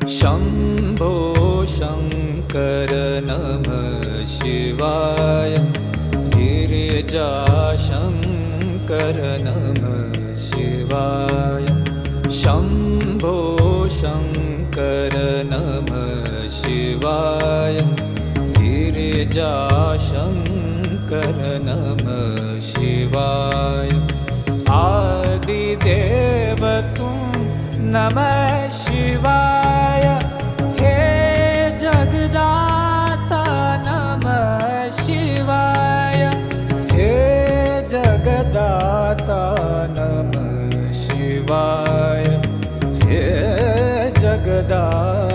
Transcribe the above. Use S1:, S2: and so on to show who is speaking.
S1: शम्भो शङ्कर नमः शिवाय। गिरिजाशङ्कर नमः शिवाय। शम्भो शङ्कर नमः शिवाय। गिरिजाशङ्कर नमः शिवाय। आदिदेव तुम नमः शिवाय। हे जगदाता नमः शिवाय। हे जगदाता नमः शिवाय। हे जगदाता